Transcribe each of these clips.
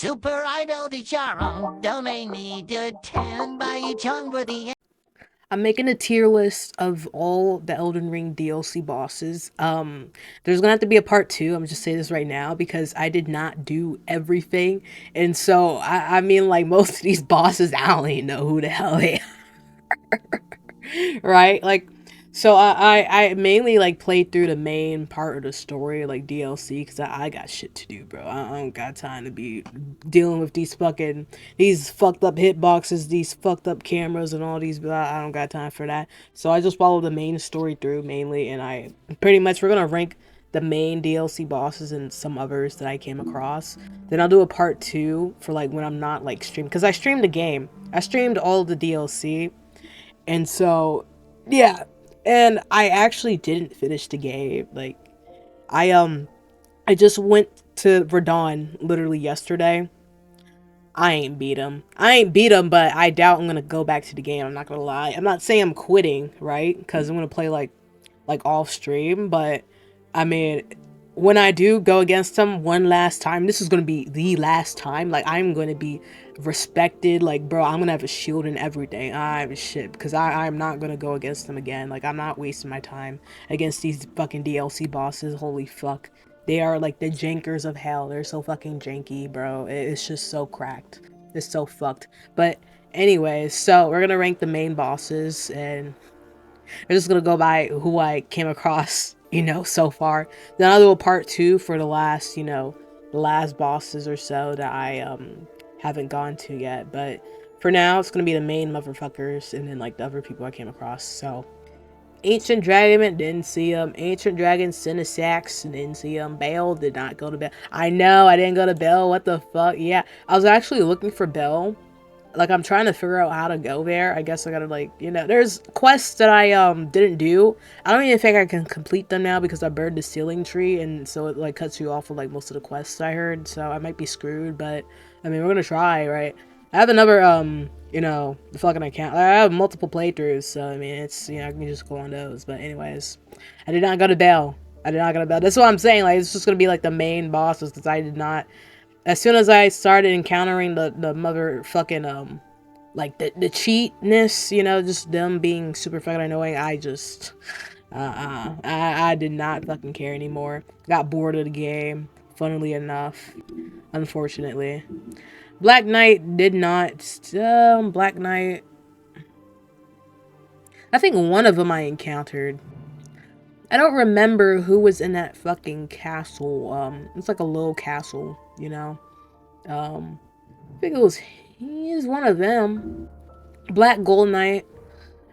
Super Idol di Charo, donate need to 10 by each for the. I'm making a tier list of all the Elden Ring DLC bosses. There's gonna have to be a part two. I'm just saying this right now because I did not do everything, and so I mean, like most of these bosses, I don't even know who the hell they are, right? Like, so I mainly like played through the main part of the story, like DLC, because I got shit to do, bro. I don't got time to be dealing with these fucked up hitboxes, these fucked up cameras, and all these. Blah, I don't got time for that. So I just follow the main story through mainly, and I pretty much we're gonna rank the main DLC bosses and some others that I came across. Then I'll do a part two for like when I'm not like streaming, because I streamed the game. I streamed all the DLC, and so yeah, and I actually didn't finish the game. Like I just went to radahn literally yesterday. I ain't beat him. I ain't beat him, but I doubt I'm gonna go back to the game. I'm not gonna lie. I'm not saying I'm quitting, right? Because I'm gonna play like off stream. But I mean, when I do go against him one last time, this is gonna be the last time. Like I'm gonna be respected. Like bro, I'm gonna have a shield and everything. I'm shit because I'm not gonna go against him again. Like I'm not wasting my time against these fucking DLC bosses. Holy fuck. They are like the jankers of hell. They're so fucking janky, bro. It's just so cracked. It's so fucked. But anyways, so we're gonna rank the main bosses, and I'm just gonna go by who I came across, so far. Then I'll do a part two for the last, the last bosses or so that I haven't gone to yet. But for now, it's gonna be the main motherfuckers, and then like the other people I came across. So Ancient Dragon didn't see him. Ancient Dragon Cinesax didn't see him. Bayle did not go to Bell. I know I didn't go to Bell. What the fuck? Yeah, I was actually looking for Bell. Like I'm trying to figure out how to go there. I guess I gotta like there's quests that I didn't do. I don't even think I can complete them now because I burned the ceiling tree, and so it like cuts you off of like most of the quests I heard. So I might be screwed, but I mean we're gonna try, right? I have another the fucking account. I have multiple playthroughs, so I mean it's I can just go on those. But anyways, I did not go to Bell. I did not go to Bell. That's what I'm saying. Like it's just gonna be like the main bosses because I did not. As soon as I started encountering the motherfucking like the cheatness, just them being super fucking annoying, I just I did not fucking care anymore. Got bored of the game, funnily enough, unfortunately. Black Knight did not. Black Knight. I think one of them I encountered. I don't remember who was in that fucking castle. It's like a little castle, I think he's one of them. Black Gold Knight.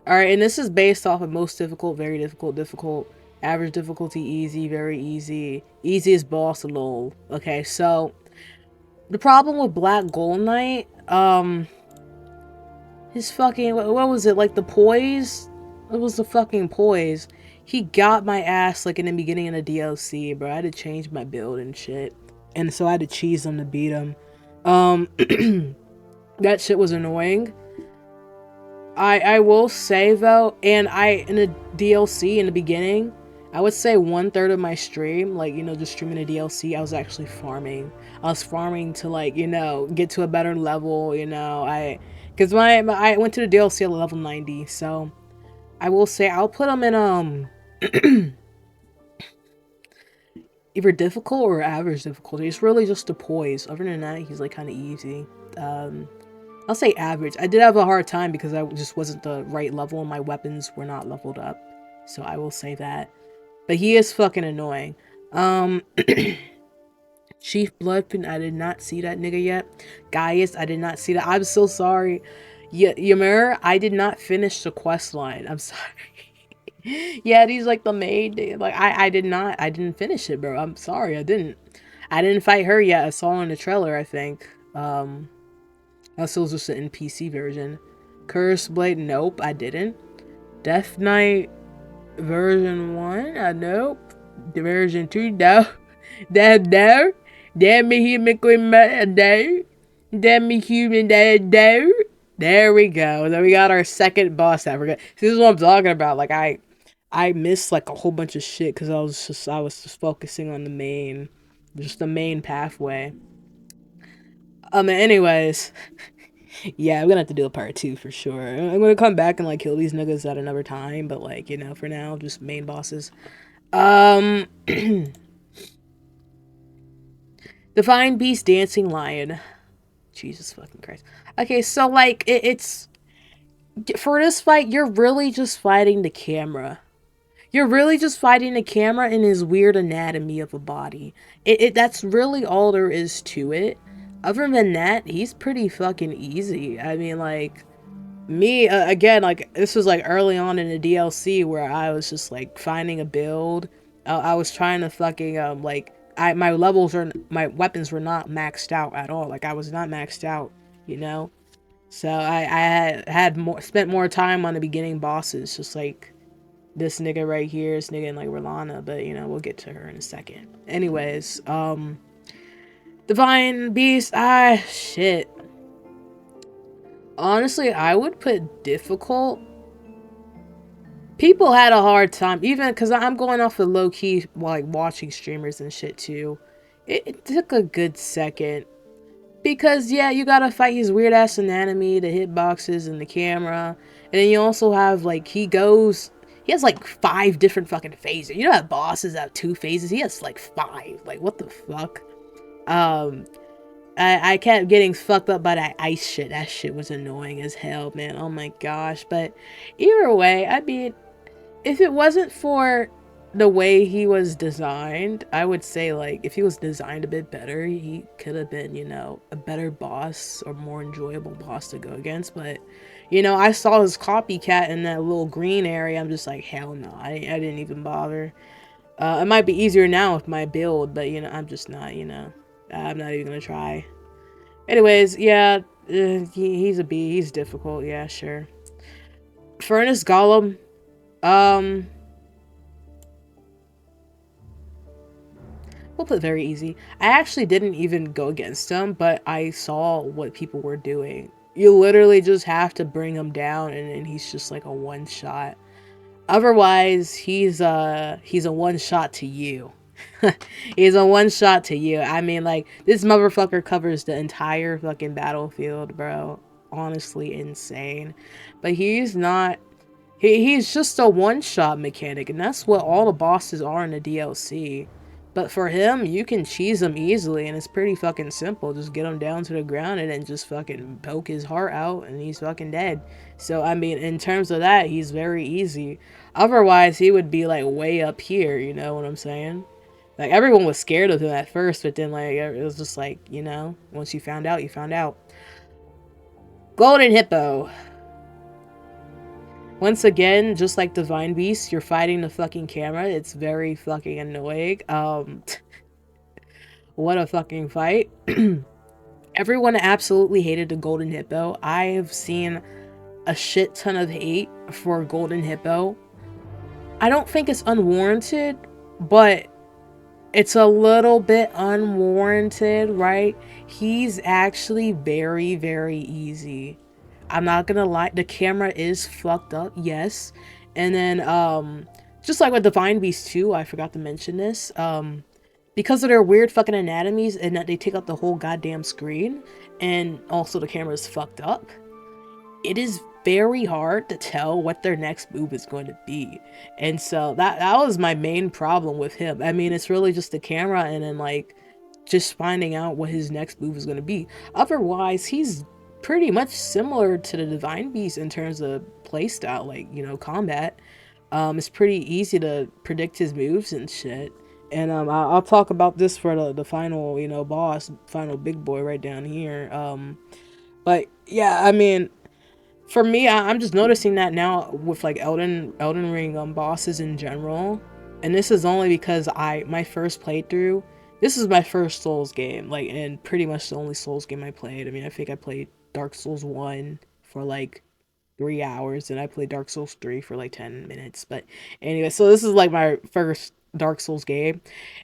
Alright, and this is based off of most difficult, very difficult, difficult, average difficulty, easy, very easy, easiest boss, lol. Okay, so the problem with Black Gold Knight, his fucking, what was it, like the poise? It was the fucking poise. He got my ass like in the beginning of the DLC, bro. I had to change my build and shit. And so I had to cheese him to beat him. Um, that shit was annoying. I will say though, and I in the DLC in the beginning, I would say 1/3 of my stream, like just streaming the DLC, I was actually farming. I was farming to like get to a better level. Because my I went to the DLC at level 90, so I will say I'll put him in either difficult or average difficulty. It's really just the poise. Other than that, he's like kind of easy. Um, I'll say average. I did have a hard time because I just wasn't the right level and my weapons were not leveled up. So I will say that. But he is fucking annoying. Um, Chief Bloodpin, I did not see that nigga yet. Gaius, I did not see that. I'm so sorry. Ymir, I did not finish the quest line. I'm sorry. Yeah, these like the maid. Like I didn't finish it, bro. I'm sorry, I didn't. I didn't fight her yet. I saw her in the trailer, I think. That was just an NPC version. Curse Blade, nope, I didn't. Death Knight version 1, nope. The version 2, no. No. Damn me human queen, no. Damn me human, no. There we go. Then we got our second boss ever. This is what I'm talking about. Like I missed like a whole bunch of shit because I was just focusing on the main pathway. Anyways, yeah, I'm gonna have to do a part 2 for sure. I'm gonna come back and like kill these niggas at another time, but like, you know, for now, just main bosses. Um, Divine Beast Dancing Lion. Jesus fucking Christ. Okay, so like, it's for this fight, you're really just fighting the camera. You're really just fighting the camera and his weird anatomy of a body. That's really all there is to it. Other than that, he's pretty fucking easy. I mean, like, me, again, like, this was like early on in the DLC where I was just like finding a build. I was trying to fucking, like, my levels are, my weapons were not maxed out at all. Like, I was not maxed out, you know? So I had more, spent more time on the beginning bosses, just like, this nigga right here, this nigga in like Rellana, but you know, we'll get to her in a second. Anyways, Divine Beast, shit. Honestly, I would put difficult. People had a hard time, even because I'm going off of low key, like watching streamers and shit too. It took a good second. Because, yeah, you gotta fight his weird ass anatomy, the hitboxes, and the camera. And then you also have, like, he has, like, 5 different fucking phases. You know how bosses have 2 phases? He has, like, 5. Like, what the fuck? Um, I kept getting fucked up by that ice shit. That shit was annoying as hell, man. Oh my gosh. But either way, I mean, if it wasn't for the way he was designed, I would say, like, if he was designed a bit better, he could have been, you know, a better boss or more enjoyable boss to go against. But, you know, I saw his copycat in that little green area. I'm just like, hell no, I didn't even bother. It might be easier now with my build, but, you know, I'm just not, you know, I'm not even gonna try. Anyways, yeah, he's a B. He's difficult, yeah, sure. Furnace Golem, um... we'll put very easy. I actually didn't even go against him, but I saw what people were doing. You literally just have to bring him down, and then he's just like a one shot. Otherwise, he's a one shot to you. He's a one shot to you. I mean, like, this motherfucker covers the entire fucking battlefield, bro. Honestly, insane. But he's not. He's just a one shot mechanic, and that's what all the bosses are in the DLC. But for him, you can cheese him easily, and it's pretty fucking simple. Just get him down to the ground and then just fucking poke his heart out, and he's fucking dead. So, I mean, in terms of that, he's very easy. Otherwise, he would be, like, way up here, you know what I'm saying? Like, everyone was scared of him at first, but then, like, it was just like, you know, once you found out, you found out. Golden Hippo. Once again, just like Divine Beast, you're fighting the fucking camera. It's very fucking annoying. What a fucking fight. Everyone absolutely hated the Golden Hippo. I have seen a shit ton of hate for Golden Hippo. I don't think it's unwarranted, but it's a little bit unwarranted, right? He's actually very, very easy. I'm not gonna lie, the camera is fucked up, yes. And then, just like with Divine Beast 2, I forgot to mention this, because of their weird fucking anatomies and that they take up the whole goddamn screen, and also the camera is fucked up, it is very hard to tell what their next move is going to be. And so that was my main problem with him. I mean, it's really just the camera and then like just finding out what his next move is going to be. Otherwise, he's pretty much similar to the Divine Beast in terms of playstyle, like, you know, combat. It's pretty easy to predict his moves and shit. And I'll talk about this for the final, you know, boss, final big boy right down here. But yeah, I mean, for me, I'm just noticing that now with like Elden Ring bosses in general, and this is only because my first playthrough, this is my first Souls game, like, and pretty much the only Souls game I played. I mean, I think I played Dark Souls 1 for like 3 hours, and I played Dark Souls 3 for like 10 minutes. But anyway, so this is like my first Dark Souls game,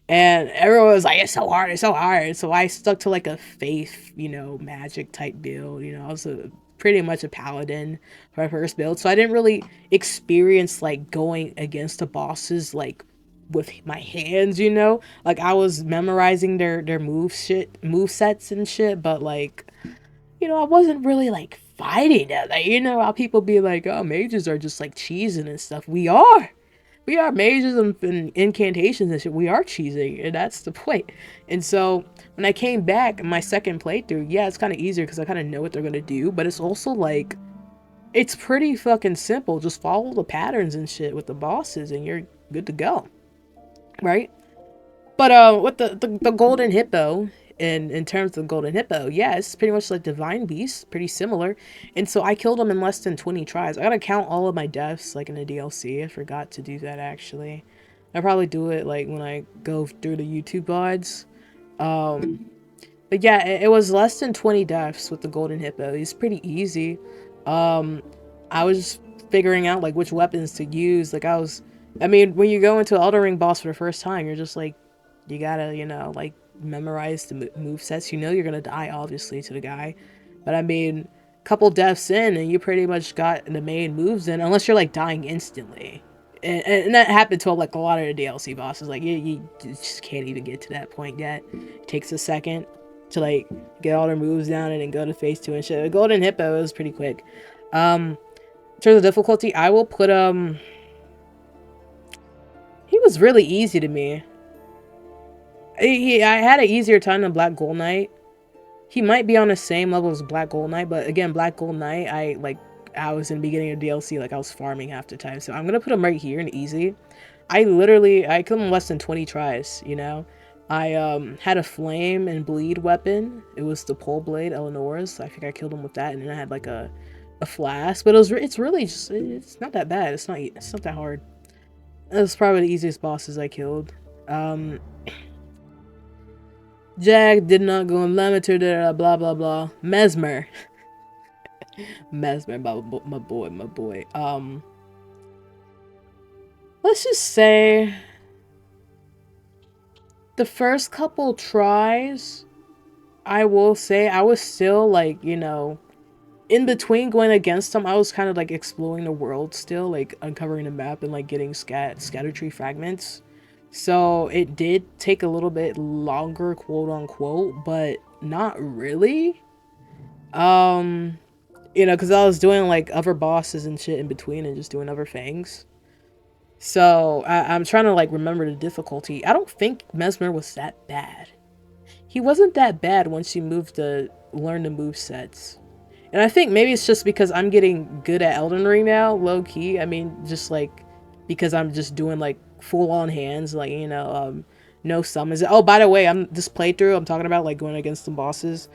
and everyone was like, it's so hard, it's so hard. So I stuck to like a faith, you know, magic type build. You know, I was pretty much a paladin for my first build, so I didn't really experience like going against the bosses like with my hands, you know? Like I was memorizing their move sets and shit, but like, you know, I wasn't really like fighting them. Like, you know how people be like, oh, mages are just like cheesing and stuff. We are. We are mages and incantations and shit. We are cheesing, and that's the point. And so when I came back my second playthrough, yeah, it's kind of easier because I kind of know what they're gonna do. But it's also like, it's pretty fucking simple. Just follow the patterns and shit with the bosses, and you're good to go, right? But with the golden hippo, in terms of the golden hippo, yeah, it's pretty much like divine beast, pretty similar. And so I killed him in less than 20 tries. I gotta count all of my deaths like in the DLC. I forgot to do that actually. I'll probably do it like when I go through the YouTube VODs. But yeah, it was less than 20 deaths with the golden hippo. It's pretty easy. Um, I was figuring out like which weapons to use. Like I mean, when you go into Elden Ring boss for the first time, you're just like, you gotta, you know, like memorize the move sets. You know you're gonna die obviously to the guy, but I mean, couple deaths in and you pretty much got the main moves in, unless you're like dying instantly. And that happened to like a lot of the DLC bosses. Like you just can't even get to that point yet. It takes a second to like get all their moves down and then go to phase 2 and shit. The golden hippo is pretty quick. In terms of difficulty, I will put he was really easy to me. I had an easier time than Black Gold Knight. He might be on the same level as Black Gold Knight, but again, Black Gold Knight, I was in the beginning of DLC, like I was farming half the time. So I'm gonna put him right here in easy. I killed him less than 20 tries, you know. I had a flame and bleed weapon. It was the pole blade, Eleanor's. I think I killed him with that, and then I had like a flask. But it's really just, it's not that bad. It's not that hard. It was probably the easiest bosses I killed. Jack did not go in Lamentor, blah blah blah. Messmer. Messmer, my boy. Let's just say the first couple tries, I will say I was still like, you know, in between going against them, I was kind of like exploring the world still, like uncovering the map and like getting Erdtree fragments. So it did take a little bit longer, quote unquote, but not really. You know, because I was doing like other bosses and shit in between and just doing other things. So I'm trying to like remember the difficulty. I don't think Messmer was that bad. He wasn't that bad once you learn the move sets. And I think maybe it's just because I'm getting good at Elden Ring now, low key. I mean, just like because I'm just doing like full on hands, like, you know, no summons. Oh, by the way, this playthrough I'm talking about, like going against the bosses.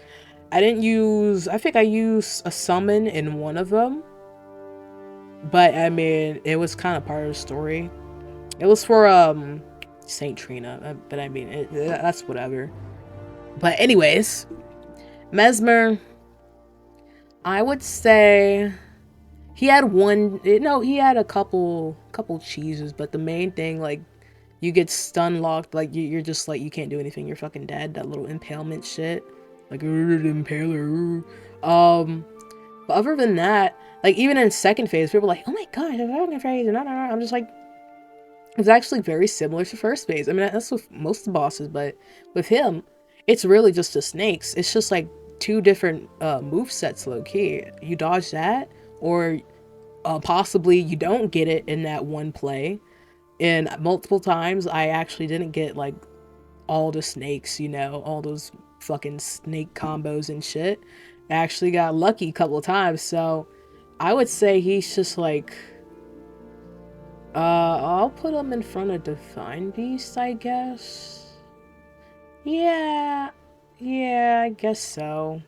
I think I used a summon in one of them. But I mean, it was kind of part of the story. It was for Saint Trina, but I mean, that's whatever. But anyways, Messmer, I would say he had he had a couple cheeses, but the main thing, like, you get stun locked, like you're just like, you can't do anything, you're fucking dead. That little impalement shit, like impaler. But other than that, like even in second phase, people were like, oh my god, the second phase, no. I'm just like, it's actually very similar to first phase. I mean, that's with most of the bosses, but with him, it's really just the snakes. It's just like two different move sets, low key. You dodge that, or possibly you don't get it in that one play. And multiple times, I actually didn't get like all the snakes, you know, all those fucking snake combos and shit. I actually got lucky a couple of times, so I would say he's just like, I'll put him in front of Divine Beast, I guess. Yeah, I guess so.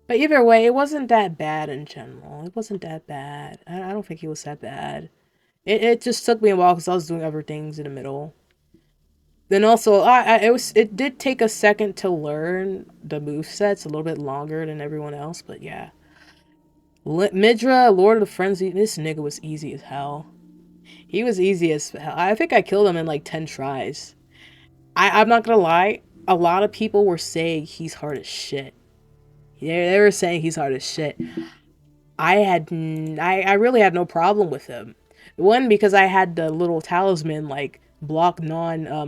But either way, it wasn't that bad in general. It wasn't that bad. I don't think he was that bad. It just took me a while because I was doing other things in the middle. Then also, it did take a second to learn the movesets, a little bit longer than everyone else, but yeah. Midra, Lord of the Frenzy, this nigga was easy as hell. He was easy as hell. I think I killed him in like 10 tries. I'm not gonna lie, a lot of people were saying he's hard as shit. They were saying he's hard as shit. I really had no problem with him. One, because I had the little talisman, like, block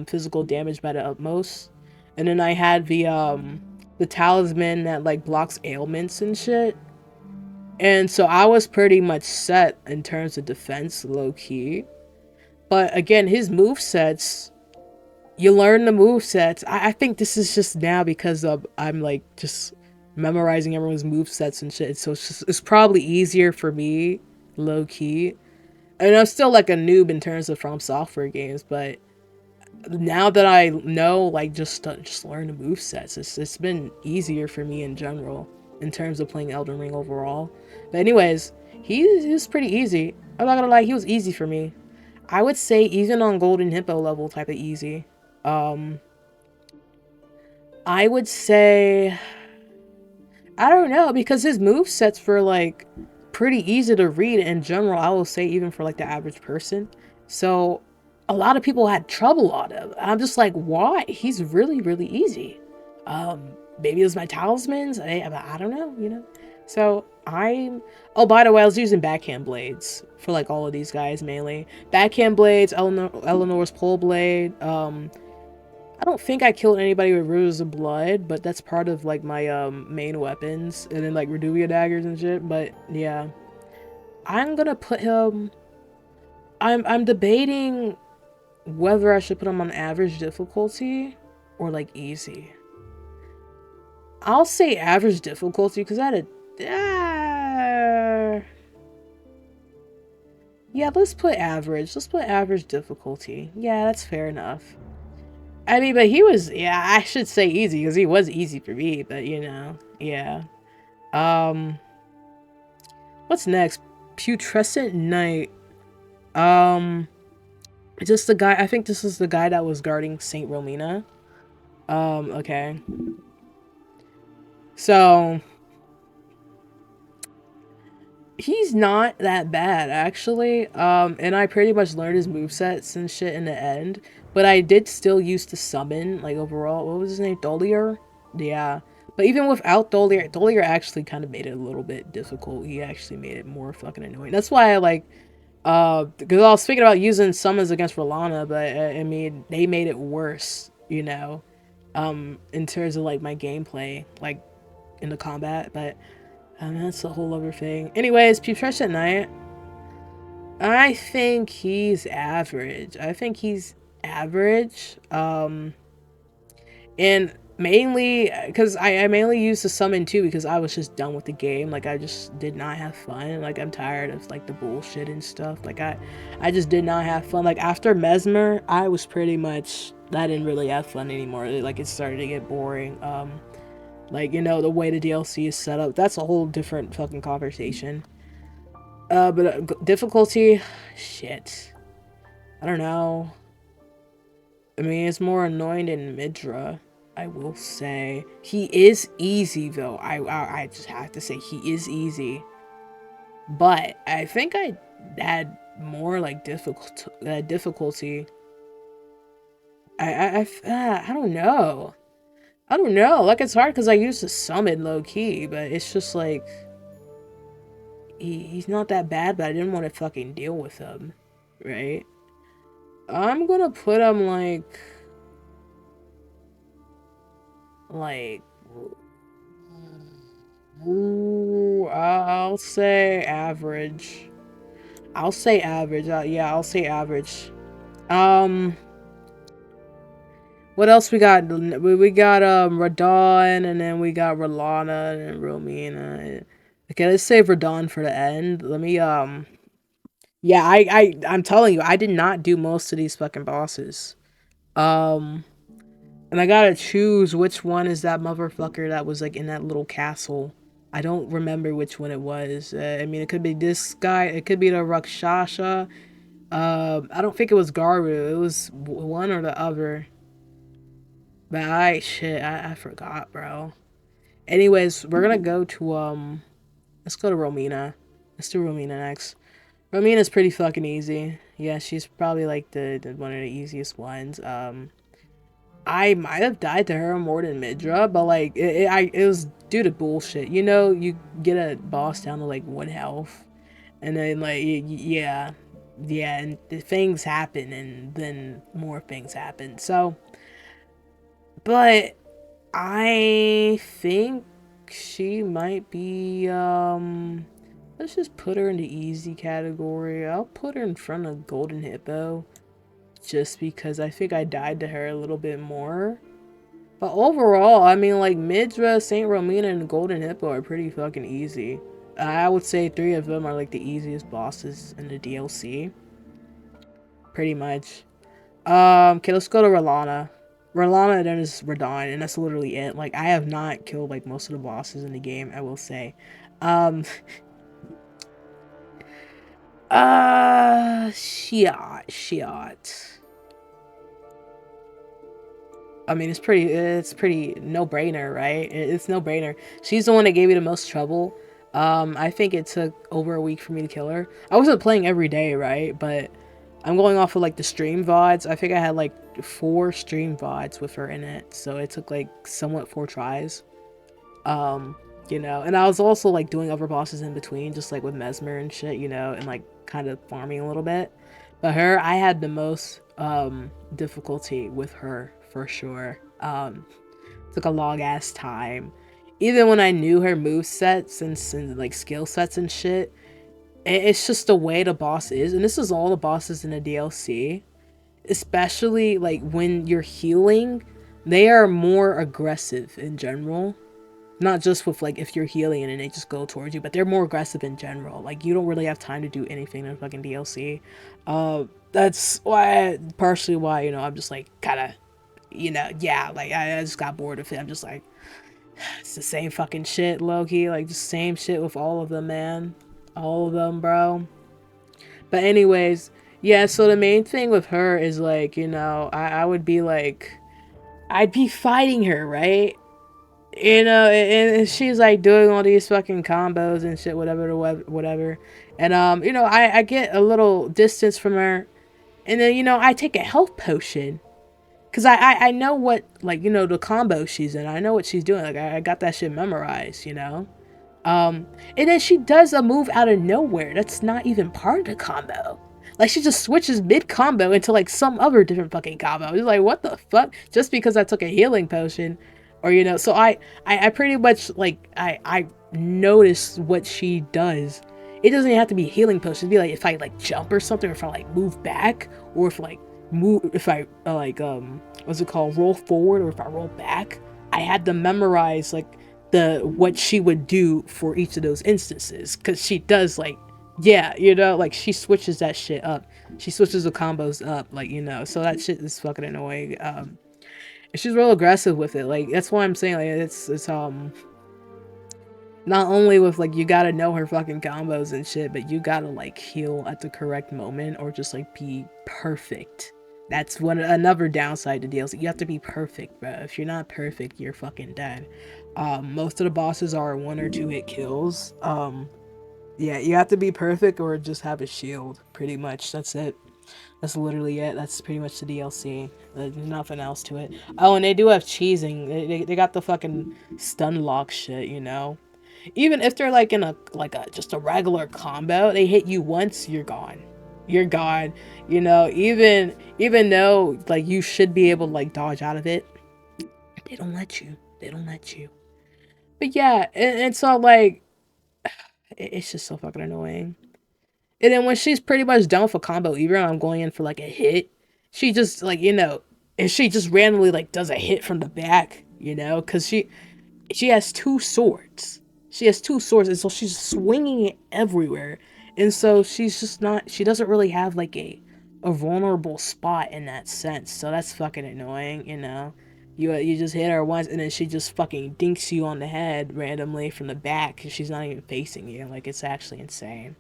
physical damage by the utmost. And then I had the talisman that like blocks ailments and shit. And so I was pretty much set in terms of defense, low key. But again, his move sets, you learn the move sets. I think this is just now because of I'm like just memorizing everyone's move sets and shit. So it's probably easier for me, low key. And I'm still like a noob in terms of From Software games, but now that I know, like, just learn the move sets, it's been easier for me in general in terms of playing Elden Ring overall. But anyways, he was pretty easy. I'm not gonna lie, he was easy for me. I would say even on Golden Hippo level type of easy. Um, I would say I don't know because his move sets were like pretty easy to read in general. I will say even for like the average person. So a lot of people had trouble on him. I'm just like, why? He's really easy. Maybe it was my talismans. I don't know, you know. So I'm. Oh, by the way, I was using backhand blades for like all of these guys mainly. Backhand blades, Eleanor's pole blade. I don't think I killed anybody with rivers of blood, but that's part of like my main weapons, and then like Reduvia daggers and shit. But yeah, I'm gonna put him. I'm debating whether I should put him on average difficulty or like easy. I'll say average difficulty because I had yeah, let's put average. Let's put average difficulty. Yeah, that's fair enough. I mean, but he was, yeah, I should say easy because he was easy for me, but you know, yeah. Um, what's next? Putrescent Knight. Um, just the guy, I think this is the guy that was guarding Saint Romina. Okay. So, he's not that bad, actually. And I pretty much learned his movesets and shit in the end. But I did still use to summon, like, overall. What was his name? Dolier? Yeah. But even without Dolier actually kind of made it a little bit difficult. He actually made it more fucking annoying. That's why I, like, because I was thinking about using summons against Rellana, but, I mean, they made it worse, you know, in terms of, like, my gameplay, like, in the combat. But that's a whole other thing. Anyways, Putrescent Knight. I think he's average. I think he's average. And mainly because I mainly used the summon too because I was just done with the game. Like I just did not have fun. Like I'm tired of like the bullshit and stuff. Like I just did not have fun. Like after Messmer, I was pretty much I didn't really have fun anymore. Like it started to get boring. Like, you know, the way the DLC is set up, that's a whole different fucking conversation. But difficulty, shit. I don't know. I mean, it's more annoying than Midra, I will say. He is easy, though. I just have to say, he is easy. But I think I had more, like, difficulty. I don't know. I don't know. Like, it's hard because I used to summon low-key, but it's just, like... He's not that bad, but I didn't want to fucking deal with him, right? I'm gonna put him like, ooh, I'll say average. I'll say average. Yeah, I'll say average. Um, what else we got? We got Radahn, and then we got Rellana and Romina. Okay, let's save Radahn for the end. Let me yeah, I'm telling you, I did not do most of these fucking bosses. Um, and I gotta choose which one is that motherfucker that was like in that little castle. I don't remember which one it was. I mean, it could be this guy. It could be the Rakshasa. I don't think it was Garu. It was one or the other. But I forgot, bro. Anyways, we're gonna go to let's go to Romina. Let's do Romina next. Romina's pretty fucking easy. Yeah, she's probably like the one of the easiest ones. I might have died to her more than Midra, but like it was due to bullshit. You know, you get a boss down to like 1 health, and then like yeah, yeah, and the things happen, and then more things happen. So, but I think she might be, let's just put her in the easy category. I'll put her in front of Golden Hippo, just because I think I died to her a little bit more. But overall, I mean, like, Midra, Saint Romina, and Golden Hippo are pretty fucking easy. I would say 3 of them are, like, the easiest bosses in the DLC. Pretty much. Okay, let's go to Rellana. Rellana, then is Radahn, and that's literally it. Like, I have not killed, like, most of the bosses in the game, I will say. Um, Shiat. I mean, it's pretty no-brainer, right? It's no-brainer. She's the one that gave me the most trouble. I think it took over a week for me to kill her. I wasn't playing every day, right? But I'm going off of, like, the stream VODs. I think I had, like, 4 stream VODs with her in it. So it took, like, somewhat 4 tries. Um, and I was also, like, doing other bosses in between, just, like, with Messmer and shit, and, like, kind of farming a little bit. But her, I had the most, difficulty with her, for sure. Took a long ass time. Even when I knew her move sets and like skill sets and shit, it's just the way the boss is. And this is all the bosses in the DLC. Especially like when you're healing, they are more aggressive in general. Not just with like if you're healing and they just go towards you, but they're more aggressive in general. Like you don't really have time to do anything in fucking DLC. That's why partially why, I'm just like kinda yeah, like I just got bored of it. I'm just like, it's the same fucking shit, low-key, like just same shit with all of them, man. All of them, bro. But anyways, yeah, so the main thing with her is like, I would be like, I'd be fighting her, right? And she's like doing all these fucking combos and shit, whatever. And I get a little distance from her, and then I take a health potion. Cause I know what, like, the combo she's in. I know what she's doing. Like I got that shit memorized. And then she does a move out of nowhere that's not even part of the combo. Like she just switches mid combo into like some other different fucking combo. It's like, what the fuck? Just because I took a healing potion, or so I pretty much like I notice what she does. It doesn't even have to be a healing potion. It'd be like if I like jump or something, or if I like move back, or if I what's it called, roll forward, or if I roll back. I had to memorize like what she would do for each of those instances, because she does like, yeah, like she switches that shit up. She switches the combos up, like, so that shit is fucking annoying. And she's real aggressive with it. Like that's why I'm saying, like, it's not only with like you gotta know her fucking combos and shit, but you gotta like heal at the correct moment, or just like be perfect. That's another downside to DLC. You have to be perfect, bro. If you're not perfect, you're fucking dead. Most of the bosses are 1 or 2 hit kills. Yeah, you have to be perfect or just have a shield. Pretty much, that's it. That's literally it. That's pretty much the DLC. There's nothing else to it. Oh, and they do have cheesing. They got the fucking stun lock shit. Even if they're like in a just a regular combo, they hit you once, you're gone. You're gone. Even though like you should be able to like dodge out of it, they don't let you. They don't let you. But yeah, and so like it's just so fucking annoying. And then when she's pretty much done for combo, even when I'm going in for like a hit, she just like and she just randomly like does a hit from the back, because she has 2 swords. She has 2 swords, and so she's swinging it everywhere. And so she doesn't really have like a vulnerable spot in that sense. So that's fucking annoying. You just hit her once, and then she just fucking dinks you on the head randomly from the back, because she's not even facing you. Like, it's actually insane.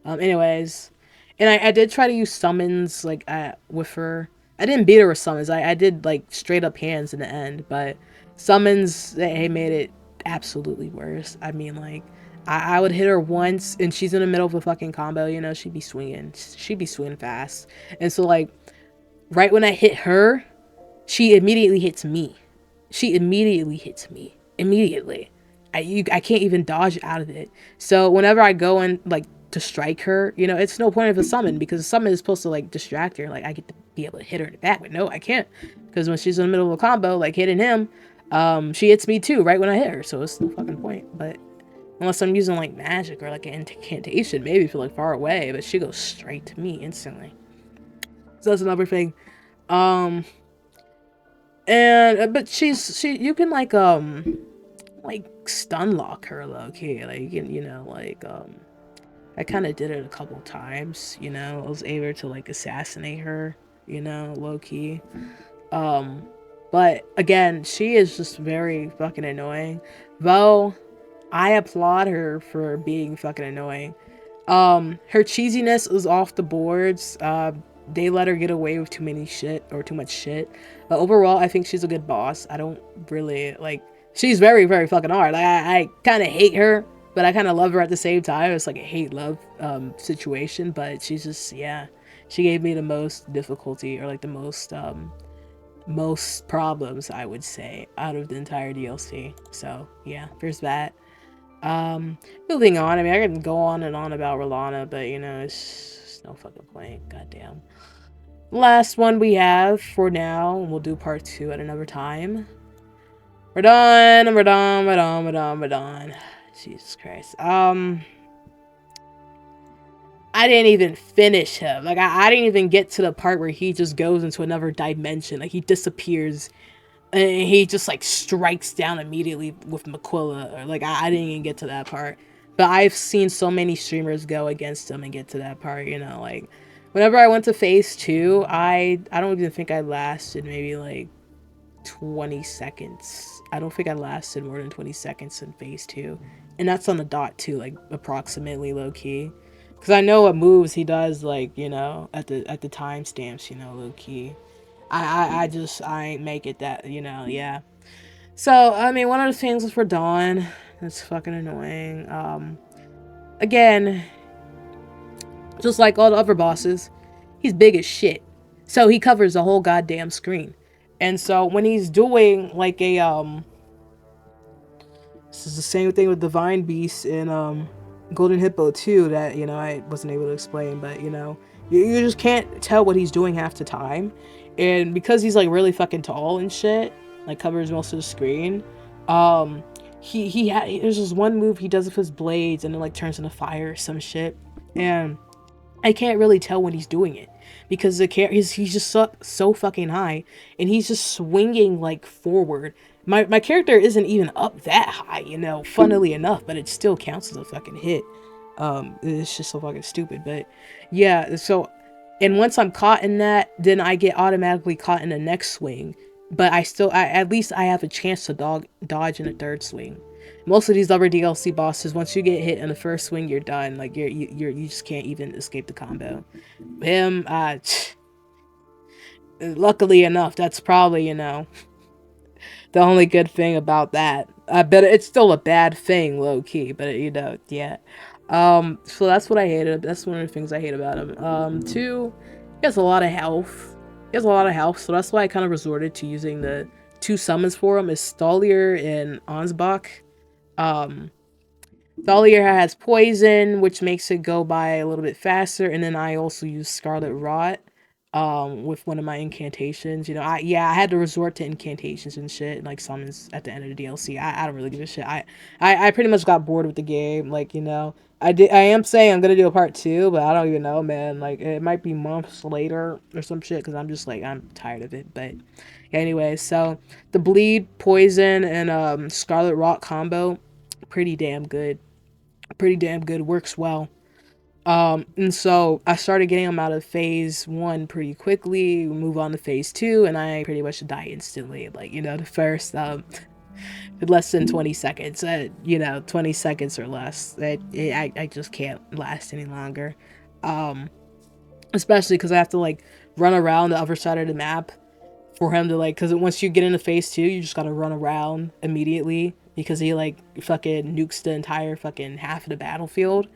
Anyways, and I did try to use summons like with her. I didn't beat her with summons. I did like straight up hands in the end, but summons, they made it absolutely worse. I mean, like I would hit her once and she's in the middle of a fucking combo. She'd be swinging. She'd be swinging fast, and so like right when I hit her, she immediately hits me. She immediately hits me. Immediately. I can't even dodge out of it. So whenever I go in like to strike her, you know, it's no point of a summon because a summon is supposed to like distract her. Like I get to be able to hit her in the back, but no, I can't because when she's in the middle of a combo, like hitting him, she hits me too right when I hit her. So it's no fucking point. But unless I'm using like magic or like an incantation, maybe if you're like far away, but she goes straight to me instantly. So that's another thing. And but she you can like stun lock her low key, like you know, like I kind of did it a couple times, you know. I was able to like assassinate her, you know, low key. But again, she is just very fucking annoying. Though I applaud her for being fucking annoying. Her cheesiness is off the boards. They let her get away with too much shit. But overall, I think she's a good boss. I don't really like. She's very, very fucking hard. Like, I kind of hate her, but I kind of love her at the same time. It's like a hate-love situation. But she's just, yeah, she gave me the most difficulty or like the most problems, I would say, out of the entire DLC. So yeah, there's that. Moving on. I mean, I can go on and on about Rellana, but you know, it's no fucking point. Goddamn. Last one we have for now, and we'll do part 2 at another time. We're done. We're done. We're done. We're done. We're done. Jesus Christ. I didn't even finish him. Like, I didn't even get to the part where he just goes into another dimension. Like, he disappears and he just like strikes down immediately with miquella. Or like, I didn't even get to that part. But I've seen so many streamers go against him and get to that part, you know, like whenever I went to phase 2, I don't even think I lasted maybe like 20 seconds. I don't think I lasted more than 20 seconds in phase 2. And that's on the dot too, like approximately low key. Cause I know what moves he does, like, you know, at the timestamps, you know, low key. I ain't make it that, you know, yeah. So, I mean, one of the things is for Dawn. That's fucking annoying. Again, just like all the other bosses, he's big as shit. So he covers the whole goddamn screen. And so when he's doing like a, this is the same thing with Divine Beast and, Golden Hippo too, that, you know, I wasn't able to explain, but, you know, you just can't tell what he's doing half the time. And because he's like really fucking tall and shit, like covers most of the screen, there's this one move he does with his blades and it like turns into fire or some shit. And I can't really tell when he's doing it because he's just so fucking high and he's just swinging like forward. My character isn't even up that high, you know, funnily enough, but it still counts as a fucking hit. It's just so fucking stupid, but yeah, so, and once I'm caught in that, then I get automatically caught in the next swing, but at least I have a chance to dodge in the third swing. Most of these other DLC bosses, once you get hit in the first swing, you're done. Like you just can't even escape the combo. Him, luckily enough, that's probably, you know, the only good thing about that. But it's still a bad thing, low key. But you know, yeah. So that's what I hated. That's one of the things I hate about him. 2, he has a lot of health. He has a lot of health, so that's why I kind of resorted to using the 2 summons for him, is Stolier and Ansbach. Thalia has poison, which makes it go by a little bit faster, and then I also use Scarlet Rot with one of my incantations. You know, I had to resort to incantations and shit, like summons at the end of the DLC. I don't really give a shit. I pretty much got bored with the game. Like, you know, I am saying I'm gonna do a part 2, but I don't even know, man. Like, it might be months later or some shit, because I'm just like, I'm tired of it. But anyway, so the bleed, poison, and Scarlet Rot combo, pretty damn good. Works well. And so I started getting them out of phase 1 pretty quickly, move on to phase 2, and I pretty much die instantly. Like, you know, the first less than 20 seconds, you know, 20 seconds or less. I just can't last any longer. Especially because I have to like run around the other side of the map for him to like, because once you get into phase 2, you just gotta run around immediately because he like fucking nukes the entire fucking half of the battlefield.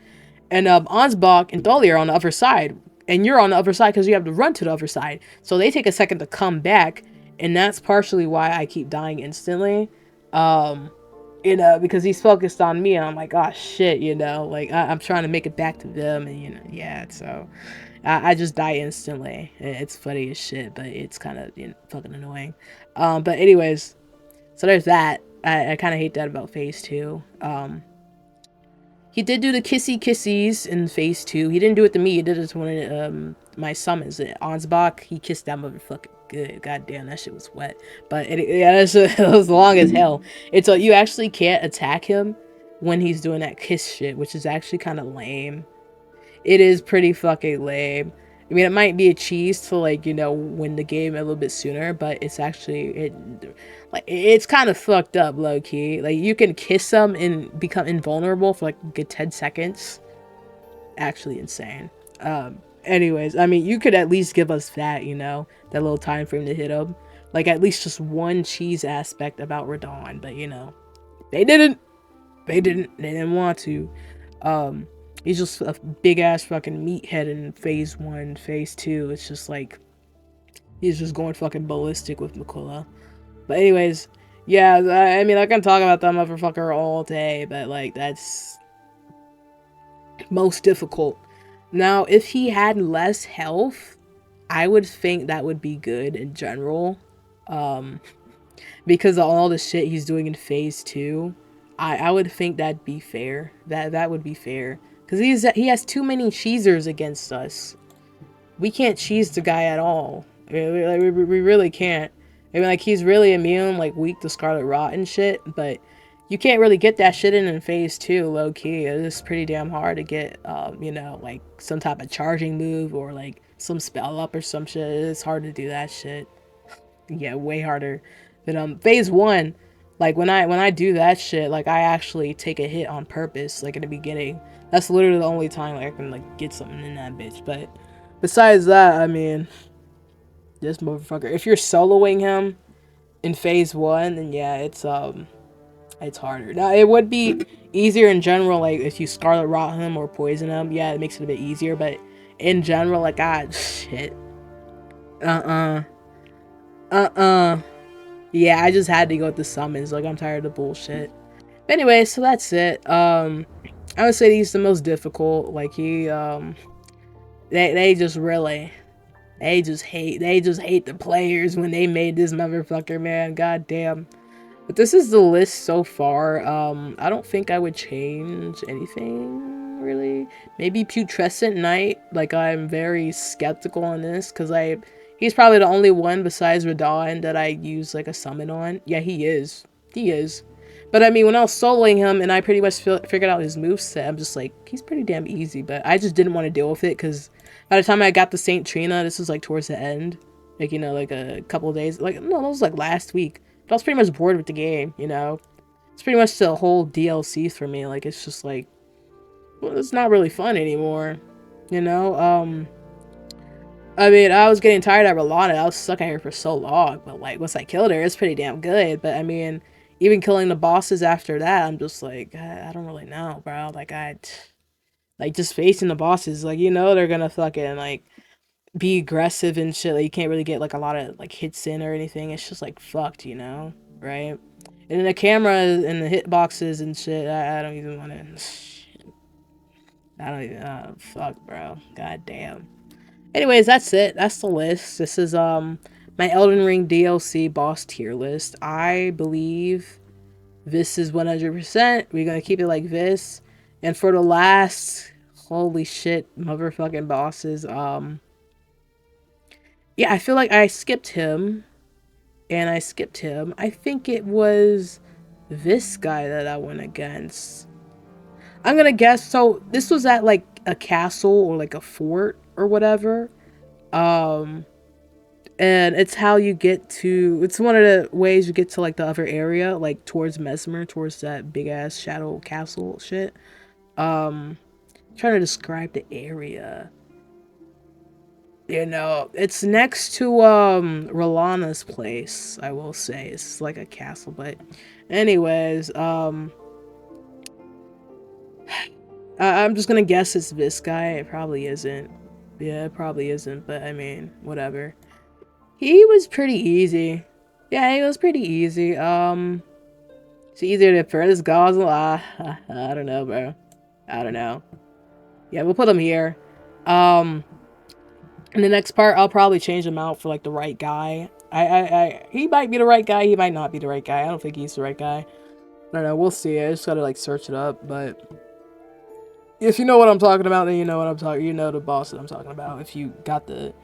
And Ansbach and Thalia are on the other side, and you're on the other side because you have to run to the other side, so they take a second to come back, and that's partially why I keep dying instantly. you know, because he's focused on me, and I'm like, oh shit, you know, like I'm trying to make it back to them, and you know, yeah, so I just die instantly. It's funny as shit, but it's kind of, you know, fucking annoying. But anyways, so there's that. I kind of hate that about phase 2. He did do the kissy kissies in phase 2. He didn't do it to me. He did it to one of my summons. Ansbach, he kissed that motherfucker good. God damn, that shit was wet. But yeah, it was long as hell. It's you actually can't attack him when he's doing that kiss shit, which is actually kind of lame. It is pretty fucking lame. I mean, it might be a cheese to, like, you know, win the game a little bit sooner, but it's actually it's kind of fucked up, low key. Like, you can kiss them and become invulnerable for like a good 10 seconds. Actually insane. Anyways, I mean, you could at least give us that, you know, that little time frame to hit them. Like, at least just one cheese aspect about Radahn, but you know, they didn't. They didn't want to. He's just a big ass fucking meathead in phase 1, phase 2. It's just like he's just going fucking ballistic with miquella. But anyways, yeah, I mean, I can talk about that motherfucker all day, but like that's most difficult. Now, if he had less health, I would think that would be good in general. Because of all the shit he's doing in phase 2, I would think that'd be fair. That would be fair. Because he has too many cheesers against us. We can't cheese the guy at all. We really can't. I mean, like, he's really immune, like, weak to Scarlet Rot and shit, but you can't really get that shit in phase 2, low key. It's pretty damn hard to get, you know, like, some type of charging move or, like, some spell up or some shit. It's hard to do that shit. Yeah, way harder. But phase 1, like when I do that shit, like I actually take a hit on purpose, like in the beginning. That's literally the only time like, I can like get something in that bitch. But besides that, I mean, this motherfucker. If you're soloing him in phase 1, then yeah, it's harder. Now it would be easier in general, like if you Scarlet Rot him or poison him. Yeah, it makes it a bit easier. But in general, like shit. Yeah, I just had to go with the summons. Like, I'm tired of the bullshit. But anyway, so that's it. I would say he's the most difficult. Like, they just really, they just hate the players when they made this motherfucker, man. God damn. But this is the list so far. I don't think I would change anything, really. Maybe Putrescent Knight. Like, I'm very skeptical on this, because he's probably the only one besides Radahn that I use, like, a summon on. Yeah, he is. He is. But, I mean, when I was soloing him and I pretty much figured out his moveset, I'm just like, he's pretty damn easy. But I just didn't want to deal with it, because by the time I got the Saint Trina, this was, like, towards the end. Like, you know, like, a couple of days. Like, no, that was, like, last week. But I was pretty much bored with the game, you know? It's pretty much the whole DLC for me. Like, it's just, like, well, it's not really fun anymore, you know? I mean, I was getting tired of rellana. I was stuck at her for so long, but like once I killed her, it's pretty damn good. But I mean, even killing the bosses after that, I'm just like, I don't really know, bro. Like just facing the bosses, like, you know, they're gonna fucking like be aggressive and shit. Like, you can't really get like a lot of like hits in or anything. It's just like fucked, you know, right? And then the camera and the hitboxes and shit, I don't even want to. I don't even. Fuck, bro. God damn. Anyways, that's it. That's the list. This is my Elden Ring DLC boss tier list. I believe this is 100%. We're gonna keep it like this. And for the last, holy shit, motherfucking bosses. Yeah, I feel like I skipped him, and I skipped him. I think it was this guy that I went against. I'm gonna guess. So this was at like a castle or like a fort or whatever. Um. And it's how you get to, it's one of the ways you get to like the other area, like towards Messmer, towards that big ass shadow castle shit. Trying to describe the area. You know, it's next to Rellana's place, I will say. It's like a castle, but anyways, I'm just gonna guess it's this guy. It probably isn't. Yeah, it probably isn't, but I mean, whatever. He was pretty easy. Yeah, he was pretty easy. It's either the furthest gods. I don't know, bro. I don't know. Yeah, we'll put him here. In the next part, I'll probably change him out for like the right guy. He might be the right guy. He might not be the right guy. I don't think he's the right guy. I don't know. We'll see. I just gotta like search it up. But if you know what I'm talking about, then you know what I'm talking. You know the boss that I'm talking about. If you got the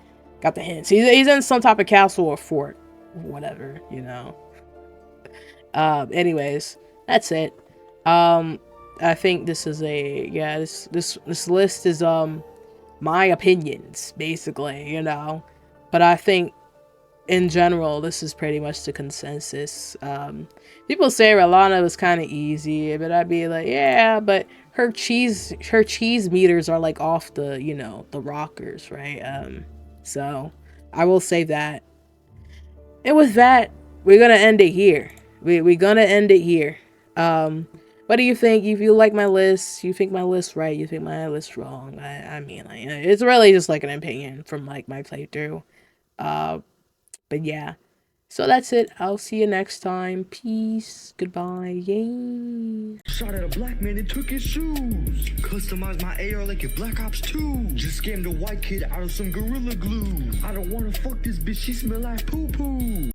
hints, he's in some type of castle or fort, whatever. You know. Anyways, that's it. I think this is this list is my opinions basically, you know, but I think in general this is pretty much the consensus. People say rellana was kind of easy, but I'd be like, yeah, but her cheese meters are like off the, you know, the rockers, right? So I will say that. And with that, we're gonna end it here. We're gonna end it here. What do you think? If you like my list, you think my list right, you think my list wrong. I mean, like, it's really just like an opinion from like my playthrough. But yeah. So that's it. I'll see you next time. Peace. Goodbye. Yay. Shot at a black man and took his shoes. Customized my AR like a Black Ops 2. Just scammed a white kid out of some Gorilla Glue. I don't wanna fuck this bitch, she smell like poo-poo.